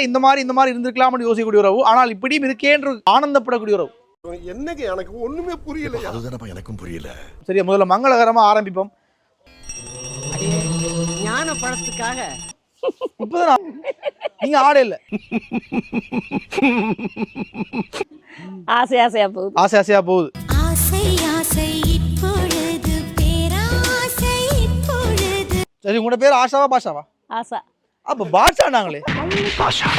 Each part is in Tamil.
இந்த மாதிரி இருந்திருக்கலாம்னு யோசிக்கக்கூடிய உறவு, ஆனால் இப்படியும் இருக்கேன்ற ஆனந்தப்படக்கூடிய உறவு. என்னங்க எனக்கு ஒண்ணுமே புரியல. அதுதானப்பா எனக்கும் புரியல. சரியா, முதல்ல மங்களகரமா ஆரம்பிப்போம். ஞான பழத்துக்காக இப்பதான் நீங்க ஆட இல்ல. ஆசை ஆசையா போகுது, ஆசை ஆசையா போகுது. சரி, உங்களோட பேர் ஆஷாவா பாஷாவா? ஆசா. அப்ப பாஷா நாங்களே. பாஷா,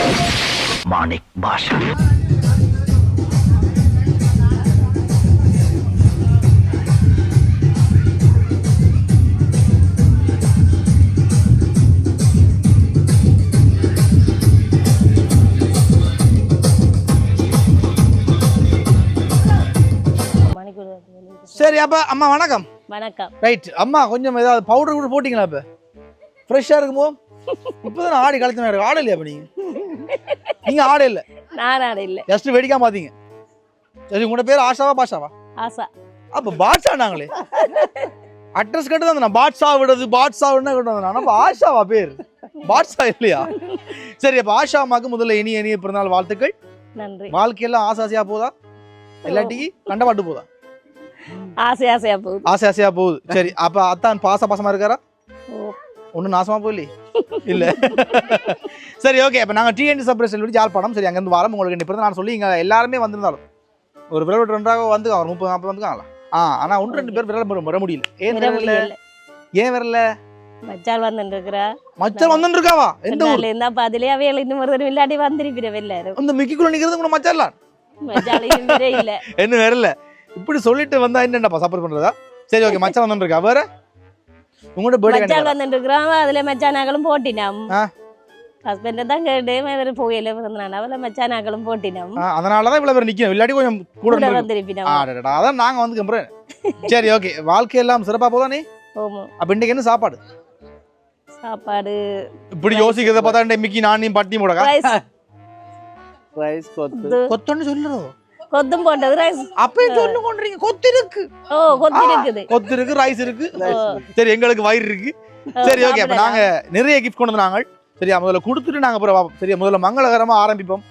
மாணிக் பாஷா. சரி, அப்ப அம்மா வணக்கம். வணக்கம். ரைட் அம்மா, கொஞ்சம் ஏதாவது பவுடர் கூட போட்டீங்களா? இப்ப ஃப்ரெஷ்ஷா இருக்குமோ? இப்பதான் ஆடி கழிச்சு ஆட இல்லையா? அப்ப நீங்க ஆட இல்ல. நான் ஆட இல்ல, ஜஸ்ட் வெடிக்காம பாத்தீங்க. சரி, உங்களோட பேர் ஆஷாவா பாஷாவா? ஆசா. அப்ப பாட்ஷா நாங்களே. அட்ரஸ் கட்டு தான் பாட்ஷா விடுறது, பாட்ஷா விடுனா ஆஷாவா பேர்? பாட்ஷா இல்லையா? சரி, அப்ப ஆஷா அம்மாக்கு முதல்ல இனிய பிறந்தநாள் வாழ்த்துக்கள். நன்றி. வாழ்க்கையெல்லாம் ஆசாசியா போதா, எல்லாட்டிக்கு கண்டபாட்டு போதா? ஆசை ஆசையா போகுது, ஆசை ஆசையா போகுது. சரி, அப்ப அத்தான் பாசமா இருக்காரா? ஒன்னும் நாசமா போயில்லை இல்ல? சரி, ஓகே. அப்ப நாங்க டிஎன்டி சப்ரேஷன் யாழ்ப்பாணம். சரி, அங்கிருந்து வரோம். உங்களுக்கு பிறந்த நான் சொல்லி இங்க எல்லாருமே வந்திருந்தாலும் ஒரு விரல் 2 வந்து அவர் 30-40 வந்துக்காங்களா? ஆனா 1-2 பேர் விரல் வர முடியல. ஏன் வரல? மச்சால் வந்துருக்கா. மச்சால் வந்து இருக்காவா? எந்த ஊர்ல இருந்தா பாதிலே அவையில இன்னும் ஒரு விளையாடி வந்திருப்பிற எல்லாரும். அந்த மிக்கிக்குள்ள நிக்கிறது கூட மச்சாலாம். மச்சாலையும் இல்ல. என்ன வரல? இப்படி சொல்லிட்டு வந்தா என்னப்பா சப்போர்ட் பண்றதா? சரி, ஓகே. மச்சான் வந்து இருக்கா. வேற உங்களோட பர்த்டே மச்சால் வந்து இருக்கான். அதுல மச்சானாக்களும் போட்டினோம். ஹஸ்பண்ட் தான் கேட்டு வேற போயில பிறந்தனால அவள மச்சானாக்களும் போட்டினோம். அதனாலதான் இவ்வளவு பேர் நிக்கணும். இல்லாட்டி கொஞ்சம் கூட வந்திருப்பினோம். அதான் நாங்க வந்து கம்பறேன். சரி, ஓகே. வாழ்க்கை எல்லாம் சிறப்பா போதா நீ? ஆமா. அப்ப இன்னைக்கு என்ன சாப்பாடு? இப்படி யோசிக்கிறத பார்த்தா மிக்கி நானும் பட்டி போடா. ரைஸ் கொத்துன்னு சொல்லுறோம். கொத்தும் போட்டது ரைஸ். அப்பயும் சொல்லு கொண்டீங்க. கொத்து இருக்கு. ஓ, கொத்து இருக்குது. கொத்து இருக்கு, ரைஸ் இருக்கு. சரி, எங்களுக்கு வயிறு இருக்கு. சரி, ஓகே. அப்ப நாங்க நிறைய கிஃப்ட் கொண்டு வந்தாங்க. சரியா, முதல்ல கொடுத்துட்டு நாங்க அப்புறம் பார்ப்போம். சரியா, முதல்ல மங்களகரமா ஆரம்பிப்போம்.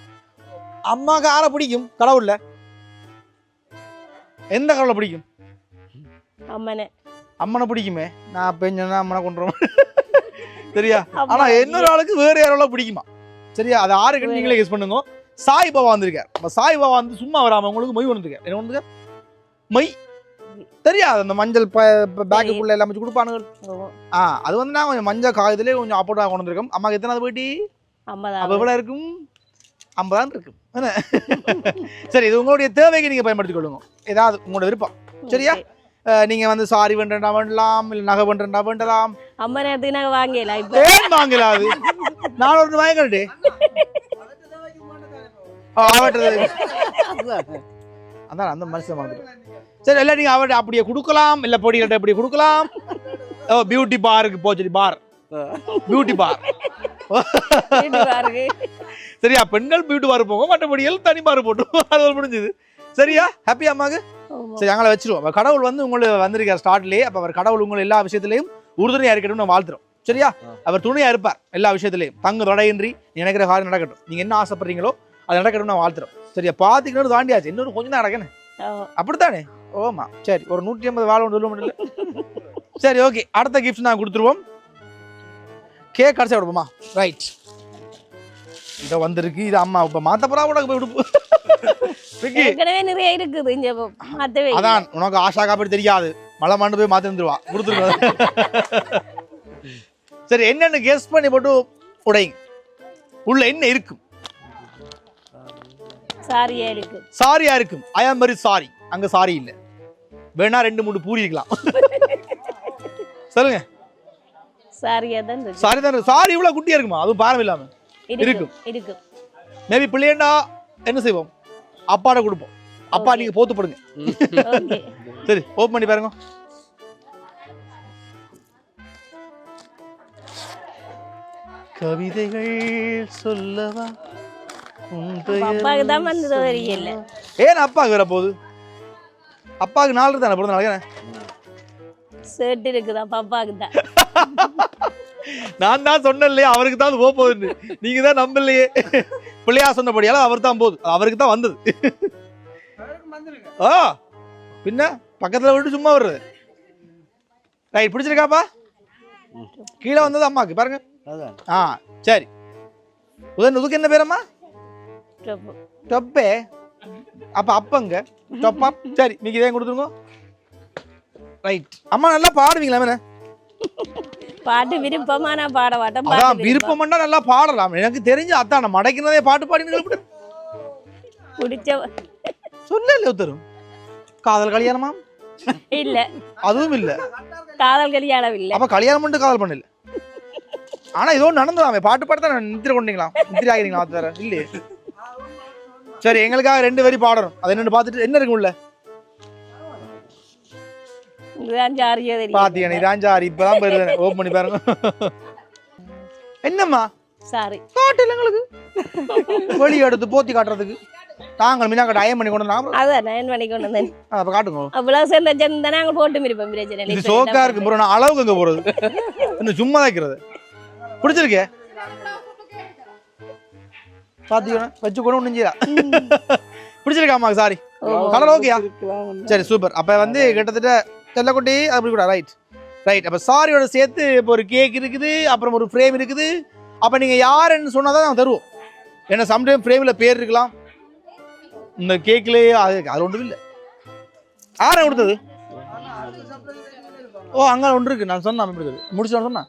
அம்மாக்கு யாரை பிடிக்கும் கடவுள்ல? எந்த கடவுளை பிடிக்கும்? அம்மனை பிடிக்குமே. நான் அப்ப என்ன அம்மனை கொண்டுறோம். சரியா, ஆனா இன்னொரு ஆளுக்கு வேற யாரோட பிடிக்குமா? சரியா, அது ஆறுக்கு நீங்களே கெஸ் பண்ணுங்க. சாய் பாபா வந்திருக்கார். அப்ப சாய் பாபா வந்து சும்மா வராம உங்களுக்கு மொய் வந்துருக்கார். என்ன வந்து மொய் தெரியாது? அந்த மஞ்சள் பேக்குக்குள்ள எல்லாம் வச்சு கொடுப்பானுங்க. அது வந்து நான் கொஞ்சம் மஞ்சள் காயத்திலே கொஞ்சம் அப்போட்டா கொண்டு வந்திருக்கோம். அம்மாக்கு எத்தனை போயிட்டு? அப்ப எவ்வளவு இருக்கும்? 50 இருக்கும். சரி, இது உங்களுடைய தேவைக்கு நீங்க பயன்படுத்திக் கொள்ளுங்க. ஏதாவது உங்களோட விருப்பம். சரியா, நீங்க வந்து சாரி வேண்டா வேண்டலாம், இல்ல நகை வேண்டா வேண்டலாம். அம்மா நேரத்துக்கு நாங்க வாங்கலாம். இப்ப ஏன் வாங்கலாம்? அது நான் ஒரு வாங்கிட்டே அதான் அந்த மனுஷன் வாங்க. சரி, எல்லாம் நீங்க அவர்கிட்ட அப்படியே கொடுக்கலாம், இல்ல பொடிகிட்ட அப்படியே கொடுக்கலாம். பியூட்டி பாருக்கு போச்சு. பார், பியூட்டி பார். சரியா, பெண்கள் பியூட்டி பார் போங்க, மற்றபடிகள் தனி பார் போட்டு அது முடிஞ்சது. சரியா, ஹாப்பி அம்மாக்கு. சரி, அங்கே வச்சிருவோம். கடவுள் வந்து உங்களுக்கு வந்திருக்கார் ஸ்டார்ட்லேயே. அப்போ அவர் கடவுள் உங்களை எல்லா விஷயத்திலையும் உறுதுணையா இருக்கட்டும் நான் வாழ்த்துறோம். சரியா, அவர் துணையா இருப்பார் எல்லா விஷயத்திலையும். தங்கு தடையின்றி நினைக்கிற காரியம் நடக்கட்டும். நீங்க என்ன ஆசைப்படுறீங்களோ அது நடக்கட்டும் நான் வாழ்த்துறோம். சரியா, பாத்துக்கிட்டு தாண்டியாச்சு, இன்னொரு கொஞ்சம் தான் நடக்கணும். அப்படித்தானே? ஓமா. சரி, ஒரு 150 வாழ சொல்ல முடியல. சரி, ஓகே. அடுத்த கிஃப்ட் நான் கொடுத்துருவோம். கேக் கடைசியா விடுப்போமா? ரைட், இதை வந்திருக்கு. இது அம்மா இப்ப மாத்தப்படா கூட போய் விடுப்பு. நிறைய இருக்குது இங்க மாத்தவே. அதான் உனக்கு ஆஷா காப்பி தெரியாது. மழை மாண்டு போய் மாத்தி வந்துருவா. கொடுத்துருங்க. சரி, என்னன்னு கெஸ் பண்ணி போட்டு உடைங்க. உள்ள என்ன இருக்கும்? சாரியா இருக்கு. சாரியா இருக்கும். ஐ ஆம் வெரி சாரி. அங்க சாரி இல்ல. வேணா 2-3 பூரி இருக்கலாம். சொல்லுங்க. சாரியா தான் இருக்கு. சாரி தான். சாரி இவ்வளவு குட்டியா இருக்குமா? அது பாரம் இல்லாம இருக்கும். இருக்கும். மேபி பிள்ளைண்டா என்ன செய்வோம்? அப்பாட கொடுப்போம். அப்பா நீங்க போத்து போடுங்க. சரி, ஓபன் பண்ணி பாருங்க. கவிதைகள் சொல்லவா? அப்பாக்கு தான் வந்தது தெரியல. ஏன் அப்பாக்கு வர போகுது? அப்பாக்கு 4 தானே பிறந்த நாளைக்கு. ஷர்ட் இருக்குதா? பாப்பாக்கு தான். நான் தான் சொன்னேன் இல்லையா அவருக்கு தான் போக போகுது, நீங்க தான் நம்பலையே. பிள்ளையா சொன்னபடியால அவர் தான் போகுது, அவருக்கு தான் வந்தது. ஆ பின்ன பக்கத்துல விட்டு சும்மா வருது. ரைட், பிடிச்சிருக்காப்பா? கீழே வந்தது அம்மாக்கு பாருங்க. ஆ சரி. உதனுக்கு என்ன பேரம்மா? டொப்பே. அப்ப அப்பங்க டொப்பா. சரி, நீங்க இதே கொடுத்துருங்க. ரைட். அம்மா நல்லா பாடுவீங்களா? மேன பாட்டு விருப்பமா நான் பாட மாட்டேன். அதான் விருப்பம்னா நல்லா பாடலாம். எனக்கு தெரிஞ்சு அதான் மடக்கிறதே பாட்டு பாடினீங்க. பிடிச்ச சொல்லல உத்தரும். காதல் கல்யாணமா? இல்ல, அதுவும் இல்ல. காதல் கல்யாணம் இல்ல. அப்ப கல்யாணம் பண்ணிட்டு காதல் பண்ணல. ஆனா இதோ நடந்ததாமே, பாட்டு பாட்டு தான் நித்திர கொண்டீங்களா? நித்திர ஆகிறீங்களா? அது வேற இல்லையே. சரி, எங்களுக்காக 2 வரி பாடணும். அது என்னன்னு பார்த்துட்டு என்ன இருக்கு உள்ள? பாத்தீங்க, இதான் சாரி. இப்பதான் போயிருந்தேன், ஓப்பன் பண்ணி பாருங்க. என்னம்மா சாரி காட்டு எங்களுக்கு வெளி எடுத்து போத்தி காட்டுறதுக்கு நாங்கள் மீனா கட்ட அயம் பண்ணி கொண்டு வந்தோம். அதான் நயன் பண்ணி கொண்டு வந்தேன். அப்ப காட்டுங்க. அவ்வளவு சேர்ந்த ஜென் தானே அங்க போட்டு மிருப்போம். பிரச்சனை இது சோக்கா இருக்கு ப்ரோ. நான் அளவுக்கு எங்க போறது? இன்னும் சும்மா வைக்கிறது. பிடிச்சிருக்கே? பாத்தீங்கன்னா வச்சு கூட ஒண்ணும் செய்யல. பிடிச்சிருக்காமா? சாரி, கலர் ஓகேயா? சரி, சூப்பர். அப்ப வந்து கிட்டத்தட்ட செல்லக்குட்டி அப்படி கூட. Right right. அப்ப சாரியோட சேர்த்து இப்போ ஒரு கேக் இருக்குது, அப்புறம் ஒரு ஃப்ரேம் இருக்குது. அப்ப நீங்க யாருன்னு சொன்னாதான் நாங்கள் தருவோம். ஏன்னா சம்டைம் ஃப்ரேம்ல பேர் இருக்கலாம், இந்த கேக்லயே அது ஒன்றும் இல்லை. யாரை கொடுத்தது? ஓ, அங்க ஒன்று இருக்கு. நான் சொன்னேன் முடிச்சு சொன்னா.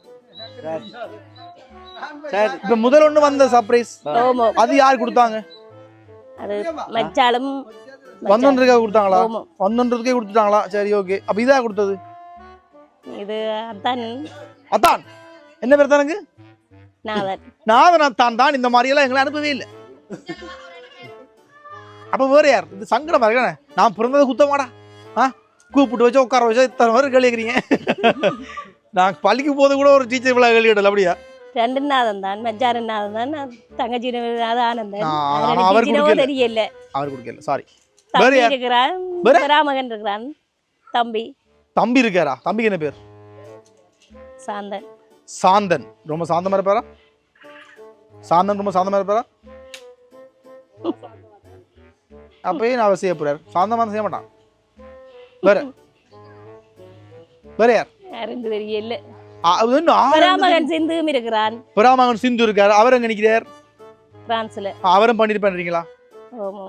சரி, இப்ப முதல் ஒண்ணு வந்த சர்ப்ரைஸ் அது யார் கொடுத்தாங்க? அது மச்சாலும் வந்தொன்றதுக்கே கொடுத்தாங்களா? வந்தொன்றதுக்கே கொடுத்துட்டாங்களா? சரி, ஓகே. அப்ப இதா கொடுத்தது? இது அத்தான். அத்தான் என்ன பேர் தானுங்க? நாதன். நாதன் அத்தான் தான். இந்த மாதிரி எல்லாம் எங்களை அனுப்பவே இல்லை. அப்ப வேற யார்? இது சங்கடமா இருக்கானே. நான் பிறந்தது குத்தமாடா. கூப்பிட்டு வச்சு உட்கார வச்சா இத்தனை பேர் கேள்வி கேட்குறீங்க. நான் பள்ளிக்கு போது கூட ஒரு டீச்சர் இவ்வளவு கேள்வி கேட்டல. அப்படியா? 2 நாதன் தான், மச்சான் நாதன் தான், தங்கச்சி ஆனந்தன். அவர் தெரியல, அவர் கொடுக்கல. சாரி. தம்பி இருக்கிறான், ராமகன் இருக்கிறான். தம்பி இருக்காரா? தம்பிக்கு என்ன பேர்? சாந்தன். சாந்தன் ரொம்ப சாந்தமா இருப்பாரா? சாந்தன் ரொம்ப சாந்தமா இருப்பாரா? அப்பயே நான் அவர் செய்ய போறாரு. சாந்தமா செய்ய மாட்டான். வேற வேற யார்? யாருன்னு தெரியல. பராமகன் சிந்தும் இருக்கிறான். பராமகன் சிந்து இருக்காரு. அவர் எங்க நிக்கிறார்? பிரான்ஸ்ல. அவரும் பண்ணிட்டு பண்றீங்களா? ஆமா.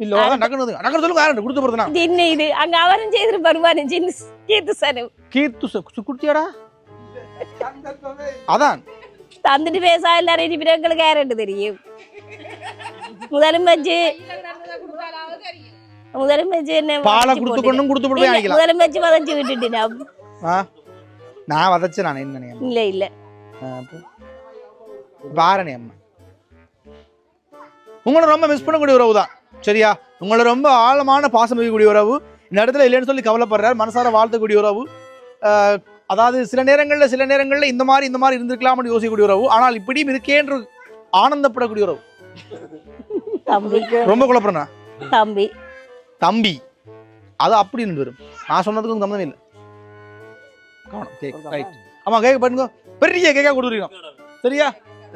இல்ல, நகர் சொல்லுங்க. யாரு கொடுத்து போறதுனா? என்ன இது? அங்க அவரும் செய்து வருவானே. கீர்த்து குடிச்சியாடா? அதான் தந்துட்டு பேசா எல்லாரும் எங்களுக்கு யாருன்னு தெரியும். முதலும் வச்சு என்ன பாலை கொடுத்து கொண்டும் கொடுத்து போட்டு வாங்கிக்கலாம். முதலும் வச்சு வதச்சு விட்டுட்டு நான் வதச்சு நான் என்ன இல்ல இல்ல பாரணி அம்மா உங்களை ரொம்ப மிஸ் பண்ணக்கூடிய உறவு தான். சரியா? உங்களை ரொம்ப ஆழமான பாசம் வைக்கக்கூடிய உறவு. இந்த இடத்துல இல்லைன்னு சொல்லி கவலைப்படுறாரு. மனசார வாழ்த்தக்கூடிய உறவு. அதாவது சில நேரங்கள்ல இந்த மாதிரி இருந்திருக்கலாம்னு யோசிக்கக்கூடிய உறவு. ஆனால் இப்படியும் இருக்கேன்ற ஆனந்தப்படக்கூடிய உறவு. ரொம்ப குழப்பறா தம்பி அது அப்படின்னு வரும். நான் சொன்னதுக்கும் சம்மந்தம் இல்லை. ஆமா, கேட்க பண்ணுங்க. பெரிய கேக்கா கொடுத்துருக்கோம். சரியா?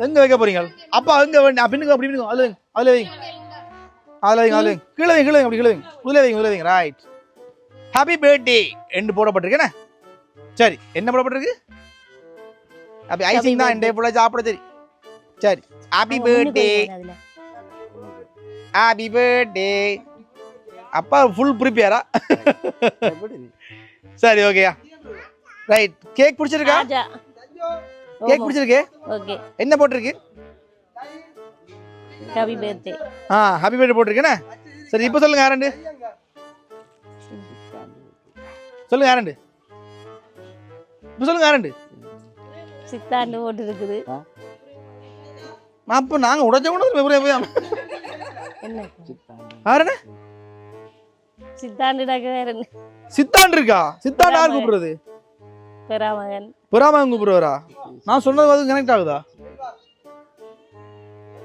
எங்க வைக்க போறீங்க? அப்பா எங்க பின்னுங்க? அப்படி பின்னுங்க. அதுல வைங்க. கீழே வைங்க. அப்படி கீழே வைங்க. முதல்ல வைங்க. ரைட். ஹாப்பி பர்த்டே என்று போடப்பட்டிருக்கேன். சரி, என்ன போடப்பட்டிருக்கு? அப்படி ஐசிங் தான். என் போல சாப்பிட. சரி சரி. Happy birthday. அப்பா ஃபுல் ப்ரிப்பேரா? சரி, ஓகேயா? ரைட். கேக் பிடிச்சிருக்கா? கேக் பிடிச்சிருக்கு. ஓகே. என்ன போட்டிருக்கு? Happy birthday. ஹாப்பி பர்த்டே போட்டிருக்கேனே. சரி, இப்போ சொல்லுங்க யாரண்டு? சொல்லுங்க யாரண்டு? இப்போ சொல்லுங்க யாரண்டு? சித்தாண்டு போட்டு இருக்குது. அப்போ நாங்க உடைச்ச கூட என்ன யாருன்னு? சித்தாண்டு சித்தாண்டு இருக்கா? சித்தாண்டு யார் கூப்பிடுறது? பராமகன் கூப்பிடுவாரா? நான் சொன்னது அது கனெக்ட் ஆகுதா?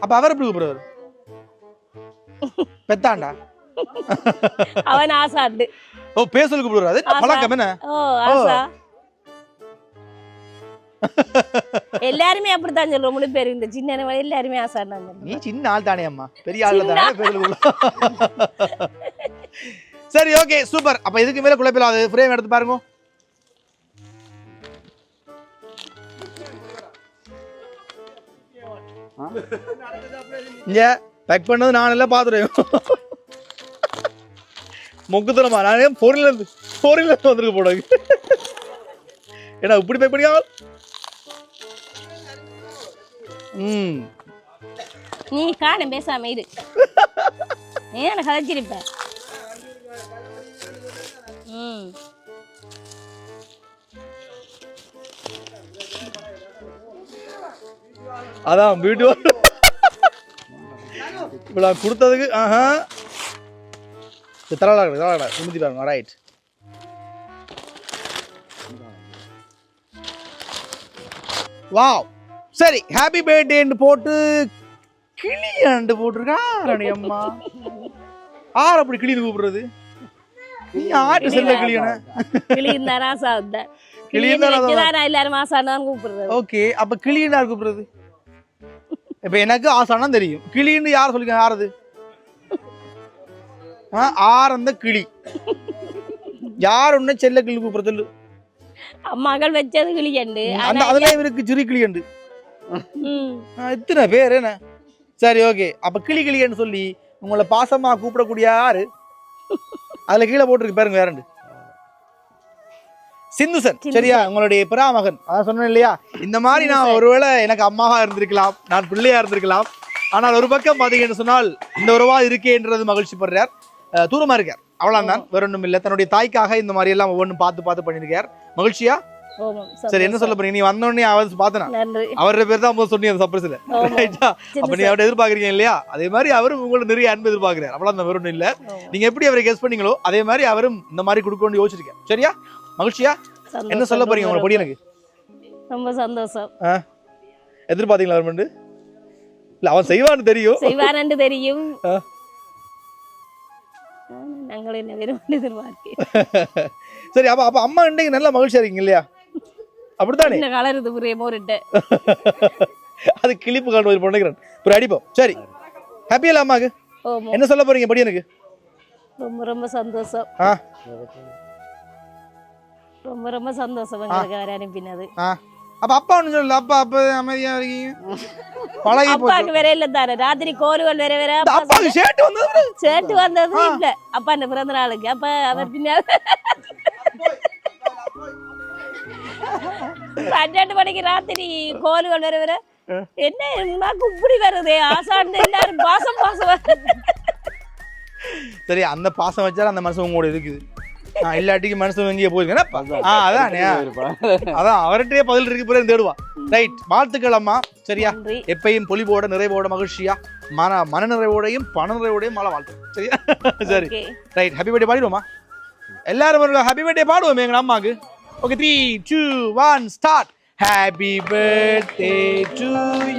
அப்ப அவர் எப்படி கூப்பிடுவாரு? பெத்தாண்டா? அவன் ஆசாண்டு. ஓ, பேசல் கூப்பிடுவாரு. அது பழக்கம் என்ன? ஓ, ஆசா. எல்லாருமே அப்படித்தான் சொல்றோம். முழு பேர் இந்த சின்ன வயசுல எல்லாருமே ஆசாடினாங்க. நீ சின்ன ஆள் தானே அம்மா, பெரிய ஆள் தானே பேருக்குள்ள. சரி ஓகே சூப்பர். அப்ப இதுக்கு மேல குழப்பில்லாது ஃப்ரேம் எடுத்து பாருங்க. இங்க பேக் பண்ணது நான் எல்லாம் பாத்துறேன். மொக்குத்தனமா நானே பொருள் வந்துருக்கு போட. ஏன்னா இப்படி பேக் பண்ணியா? நீ காணும் பேசாம இரு. ஏன் கதைச்சிருப்ப? அதான் வீட்டு இவ்வளோ கொடுத்ததுக்கு தரடா சுமத்தி பாருங்க. ரைட். வாவ் சரி. ஹாப்பி பர்த்டேன்னு போட்டு கிளியாண்டு போட்டிருக்கா அம்மா. ஆறு அப்படி கிளின்னு கூப்பிடுறது? நீ ஆட்டு செல்ல கிளியான ஓகே. அப்ப கிளின்னு யார் கூப்பிடுறது? இப்ப எனக்கு ஆசானா தெரியும். கிளின்னு யார் சொல்லிக்க? யாரது? ஆரந்த கிளி. யார் ஒண்ணு செல்ல கிளி கூப்பிடுறது? மகள் வச்சது கிளியண்டு. அதுல இவருக்கு சிறு கிளியண்டு. இத்தனை பேர் என்ன? சரி ஓகே. அப்ப கிளி கிளியன்னு சொல்லி உங்களை பாசமா கூப்பிடக்கூடிய யாரு? அதுல கீழே போட்டிருக்கு பாருங்க. வேறண்டு சிந்துசன். சரியா? உங்களுடைய பிராமகன். அதான் சொன்னேன் இல்லையா, இந்த மாதிரி நான் ஒருவேளை எனக்கு அம்மாவா இருந்திருக்கலாம், நான் பிள்ளையா இருந்திருக்கலாம். ஆனால் ஒரு பக்கம் பாத்தீங்கன்னு சொன்னால் இந்த உறவா இருக்கேன்றது மகிழ்ச்சி படுறார். தூரமா இருக்கார், அவ்வளவுதான், வேற ஒன்றும் இல்லை. தன்னுடைய தாய்க்காக இந்த மாதிரி எல்லாம் ஒவ்வொன்றும் பார்த்து பண்ணிருக்கார். மகிழ்ச்சியா? சரி, என்ன சொல்ல போறீங்க? நீ வந்தோடனே அவர் பார்த்தனா அவரோட பேர் தான் சொன்னீங்க சர்ப்ரைஸ்ல. அப்ப நீ அவரை எதிர்பார்க்கறீங்க இல்லையா? அதே மாதிரி அவரும் உங்களுக்கு நிறைய அன்பு எதிர்பார்க்கிறார். அவ்வளவுதான், வேற ஒன்றும் இல்ல. நீங்க எப்படி அவரை கெஸ் பண்ணீங்களோ அதே மாதிரி அவரும் இந்த மாதிரி கொடுக்கணும்னு யோசிச்சிருக்கேன். சரியா? மகிழ்ச்சியா? என்ன சொல்ல போறீங்க உங்களை படி? எனக்கு ரொம்ப சந்தோஷம். எதிர்பார்த்தீங்களா அவர் வந்து? இல்ல அவன் செய்வான்னு தெரியும். நாங்களே என்ன விரும்பி எதிர்பார்க்கிறேன். சரி, அப்ப அம்மா இன்னைக்கு நல்லா மகிழ்ச்சியா இருக்கீங்க இல்லையா? அப்படித்தானே? இந்த கலருது புரிய மோரிட்ட. அது கிளிப்பு கால் பண்ணிக்கிறேன். ஒரு அடிப்போம். சரி, ஹாப்பி இல்ல அம்மாக்கு? என்ன சொல்ல போறீங்க படி? எனக்கு ரொம்ப ரொம்ப சந்தோஷம். ரொம்ப ரொம்ப சந்தோஷம் உங்களுக்கு வர அனுப்பினது. அப்ப அப்பா ஒண்ணு சொல்லல. அப்பா அமைதியா இருக்கீங்க. பழகி போச்சு. அப்பாக்கு வேற இல்ல தானே. ராத்திரி கோருவல் வேற அப்பாக்கு ஷர்ட் வந்தது இல்ல. அப்பா அந்த பிறந்த நாளுக்கு. அப்ப அவர் பின்னால 12 மணிக்கு ராத்திரி கோருவல் வேற என்ன உனக்கு இப்படி வருது ஆசாண்டு எல்லாரும் பாசம் சரி, அந்த பாசம் வச்சாலும் அந்த மனசு உங்களோட இருக்குது. எல்லாட்டிக்கும் மனசு எங்கேயே போயிருக்கேன். அதான் அவர்கிட்டயே பதில் இருக்கு, பிறகு தேடுவா. ரைட், வாழ்த்துக்கள் அம்மா. சரியா? எப்பயும் பொலிவோட நிறைவோட மகிழ்ச்சியா மன நிறைவோடையும் பண நிறைவோடையும் மழை வாழ்த்து. சரியா? சரி ரைட், ஹாப்பி பர்த்டே பாடிடுவோமா எல்லாரும்? ஹாப்பி பர்த்டே பாடுவோம் எங்க அம்மாக்கு. Okay, 3, 2, 1 start. Happy birthday to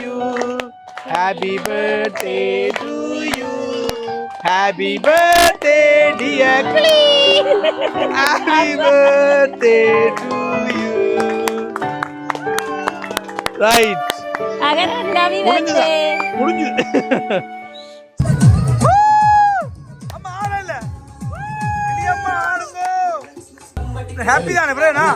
you, happy birthday to you, happy birthday dear Klee, happy birthday to you. Right, again happy birthday முடிஞ்சு. அம்மா ஆடல கிளி அம்மா ஆடுங்க. ஹாப்பி தானே பிரேனா?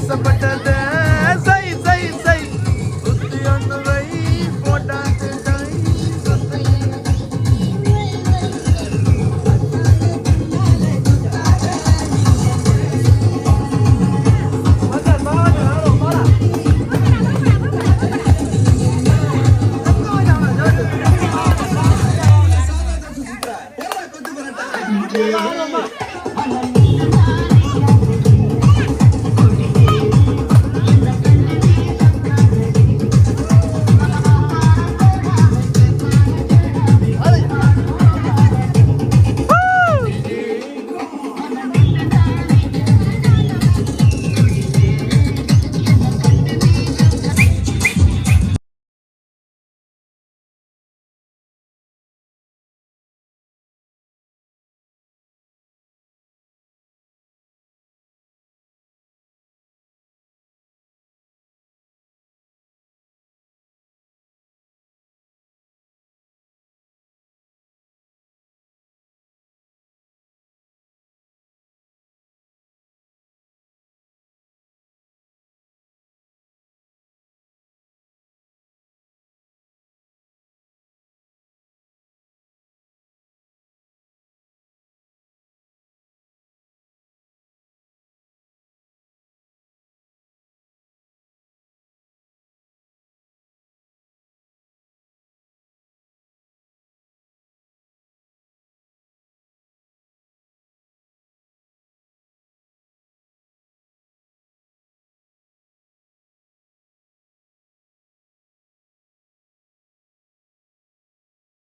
ஆசைப்பட்டது